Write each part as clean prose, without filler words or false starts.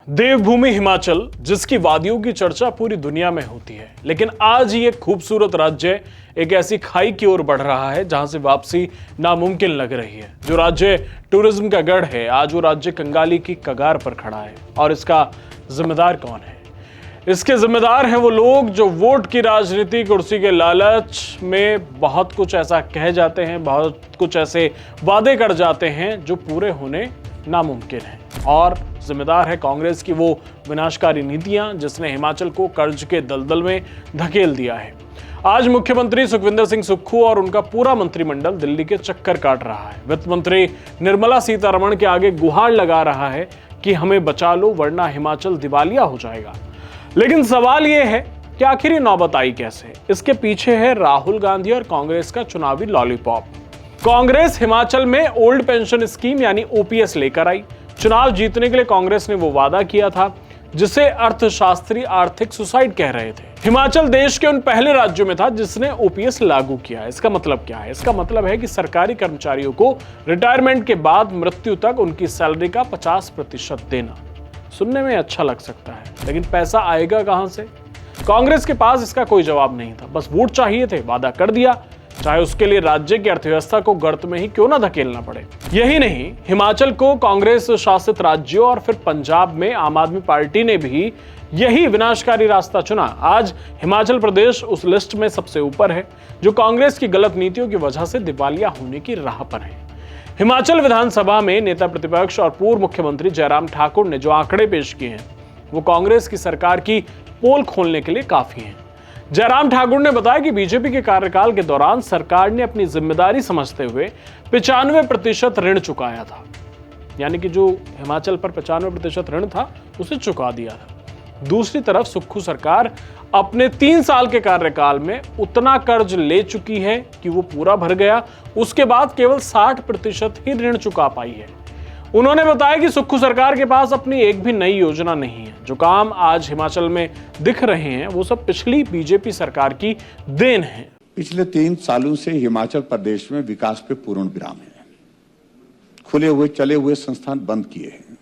देवभूमि हिमाचल, जिसकी वादियों की चर्चा पूरी दुनिया में होती है, लेकिन आज ये खूबसूरत राज्य एक ऐसी खाई की ओर बढ़ रहा है जहां से वापसी नामुमकिन लग रही है। जो राज्य टूरिज्म का गढ़ है, आज वो राज्य कंगाली की कगार पर खड़ा है। और इसका जिम्मेदार कौन है? इसके जिम्मेदार हैं वो लोग जो वोट की राजनीति, कुर्सी के लालच में बहुत कुछ ऐसा कह जाते हैं, बहुत कुछ ऐसे वादे कर जाते हैं जो पूरे होने नामुमकिन है। और जिम्मेदार है कांग्रेस की वो विनाशकारी नीतियां जिसने हिमाचल को कर्ज के दलदल में धकेल दिया है। आज मुख्यमंत्री सुखविंदर सिंह सुक्खू और उनका पूरा मंत्रिमंडल दिल्ली के चक्कर काट रहा है। वित्त मंत्री निर्मला सीतारमण के आगे गुहार लगा रहा है कि हमें बचा लो वरना हिमाचल दिवालिया हो जाएगा। लेकिन सवाल यह है कि आखिर ये नौबत आई कैसे? इसके पीछे है राहुल गांधी और कांग्रेस का चुनावी लॉलीपॉप। कांग्रेस हिमाचल में ओल्ड पेंशन स्कीम यानी ओपीएस लेकर आई। चुनाव जीतने के लिए कांग्रेस ने वो वादा किया था जिसे अर्थशास्त्री आर्थिक सुसाइड कह रहे थे। हिमाचल देश के उन पहले राज्यों में था जिसने ओपीएस लागू किया। इसका मतलब क्या है? इसका मतलब है कि सरकारी कर्मचारियों को रिटायरमेंट के बाद मृत्यु तक उनकी सैलरी का 50% देना। सुनने में अच्छा लग सकता है, लेकिन पैसा आएगा कहां से? कांग्रेस के पास इसका कोई जवाब नहीं था। बस वोट चाहिए थे, वादा कर दिया, चाहे उसके लिए राज्य की अर्थव्यवस्था को गर्त में ही क्यों ना धकेलना पड़े। यही नहीं, हिमाचल को कांग्रेस शासित राज्यों और फिर पंजाब में आम आदमी पार्टी ने भी यही विनाशकारी रास्ता चुना। आज हिमाचल प्रदेश उस लिस्ट में सबसे ऊपर है जो कांग्रेस की गलत नीतियों की वजह से दिवालिया होने की राह पर है। हिमाचल विधानसभा में नेता प्रतिपक्ष और पूर्व मुख्यमंत्री जयराम ठाकुर ने जो आंकड़े पेश किए हैं वो कांग्रेस की सरकार की पोल खोलने के लिए काफी हैं। जयराम ठाकुर ने बताया कि बीजेपी के कार्यकाल के दौरान सरकार ने अपनी जिम्मेदारी समझते हुए 95% ऋण चुकाया था, यानी कि जो हिमाचल पर 95% ऋण था उसे चुका दिया था। दूसरी तरफ सुक्खू सरकार अपने 3 साल के कार्यकाल में उतना कर्ज ले चुकी है कि वो पूरा भर गया। उसके बाद केवल 60% ही ऋण चुका पाई है। उन्होंने बताया कि सुक्खू सरकार के पास अपनी एक भी नई योजना नहीं है। जो काम आज हिमाचल में दिख रहे हैं वो सब पिछली बीजेपी सरकार की देन है। पिछले 3 सालों से हिमाचल प्रदेश में विकास पे पूर्ण विराम है। खुले हुए चले हुए संस्थान बंद किए हैं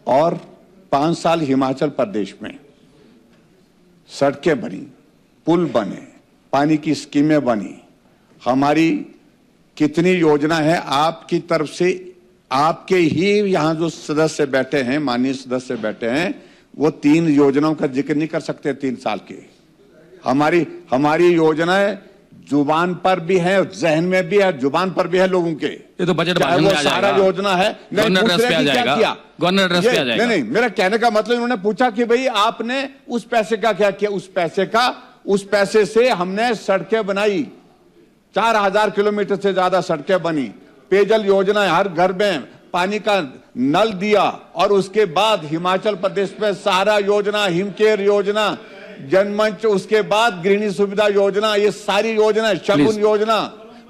और 5 साल हिमाचल प्रदेश में सड़कें बनी, पुल बने, पानी की स्कीमें बनी। हमारी कितनी योजना है आपकी तरफ से, आपके ही यहां जो सदस्य बैठे हैं, माननीय सदस्य बैठे हैं, वो 3 योजनाओं का जिक्र नहीं कर सकते 3 साल के। हमारी योजनाएं जुबान पर भी है, जहन में भी है, जुबान पर भी है लोगों के। ये तो बजट भाषण में आ जाएगा। सारा योजना है, गवर्नर एड्रेस पे आ जाएगा। गवर्नर एड्रेस पे आ जाएगा। नहीं, मेरा कहने का मतलब इन्होंने पूछा कि भाई आपने उस पैसे का क्या किया? उस पैसे से हमने सड़कें बनाई, 4000 किलोमीटर से ज्यादा सड़कें बनी, पेयजल योजना हर घर में पानी का नल दिया, और उसके बाद हिमाचल प्रदेश में सहारा योजना, हिमकेयर योजना, जनमंच, उसके बाद गृहिणी सुविधा योजना, ये सारी योजना, शगुन योजना,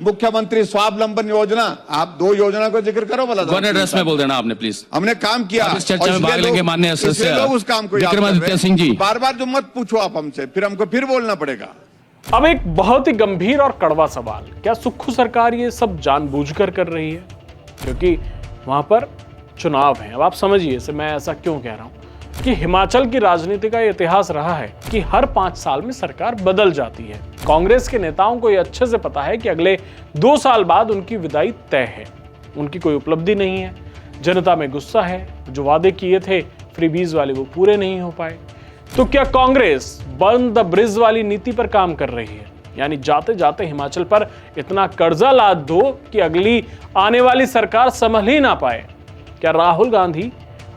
मुख्यमंत्री स्वावलंबन योजना। आप 2 योजना को जिक्र करो वाला। गवर्नर एड्रेस में बोल देना आपने प्लीज। हमने काम किया। इस चर्चा में भाग लेंगे माननीय सदस्य लोग उस काम को विक्रमादित्य सिंह जी। बार-बार जो मत पूछो आप हमसे, फिर हमको फिर बोलना पड़ेगा। अब एक बहुत ही गंभीर और कड़वा सवाल, क्या सुक्खू सरकार ये सब जानबूझकर कर रही है? क्योंकि वहां पर चुनाव है। अब आप समझिए इसे, मैं ऐसा क्यों कह रहा हूं कि हिमाचल की राजनीति का इतिहास रहा है कि हर 5 साल में सरकार बदल जाती है। कांग्रेस के नेताओं को यह अच्छे से पता है कि अगले 2 साल बाद उनकी विदाई तय है। उनकी कोई उपलब्धि नहीं है, जनता में गुस्सा है, जो वादे किए थे फ्रीबीज वाले वो पूरे नहीं हो पाए। तो क्या कांग्रेस बर्न द ब्रिज वाली नीति पर काम कर रही है? यानी जाते जाते हिमाचल पर इतना कर्जा लाद दो कि अगली आने वाली सरकार संभल ही ना पाए। क्या राहुल गांधी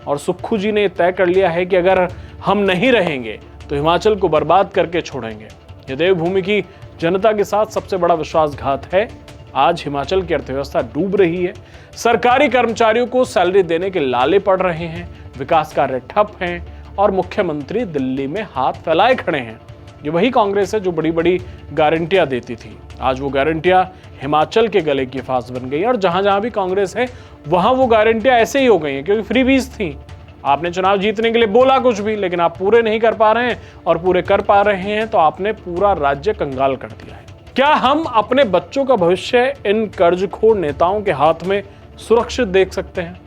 और सुक्खू जी ने तय कर लिया है कि अगर हम नहीं रहेंगे तो हिमाचल को बर्बाद करके छोड़ेंगे? यह देवभूमि की जनता के साथ सबसे बड़ा विश्वासघात है। आज हिमाचल की अर्थव्यवस्था डूब रही है, सरकारी कर्मचारियों को सैलरी देने के लाले पड़ रहे हैं, विकास कार्य ठप हैं और मुख्यमंत्री दिल्ली में हाथ फैलाए खड़े हैं। ये वही कांग्रेस है जो बड़ी बड़ी गारंटियां देती थी। आज वो गारंटियां हिमाचल के गले की फांस बन गई और जहां जहां भी कांग्रेस है वहां वो गारंटियां ऐसे ही हो गई हैं क्योंकि फ्रीबीज थी। आपने चुनाव जीतने के लिए बोला कुछ भी, लेकिन आप पूरे नहीं कर पा रहे हैं, और पूरे कर पा रहे हैं तो आपने पूरा राज्य कंगाल कर दिया है। क्या हम अपने बच्चों का भविष्य इन कर्जखोर नेताओं के हाथ में सुरक्षित देख सकते हैं?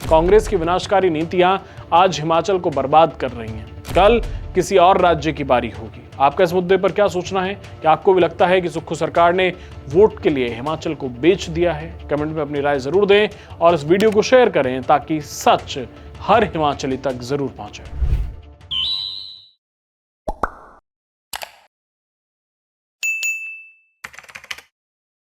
कांग्रेस की विनाशकारी नीतियां आज हिमाचल को बर्बाद कर रही हैं। कल किसी और राज्य की बारी होगी। आपका इस मुद्दे पर क्या सोचना है? क्या आपको भी लगता है कि सुक्खू सरकार ने वोट के लिए हिमाचल को बेच दिया है? कमेंट में अपनी राय जरूर दें और इस वीडियो को शेयर करें ताकि सच हर हिमाचली तक जरूर पहुंचे।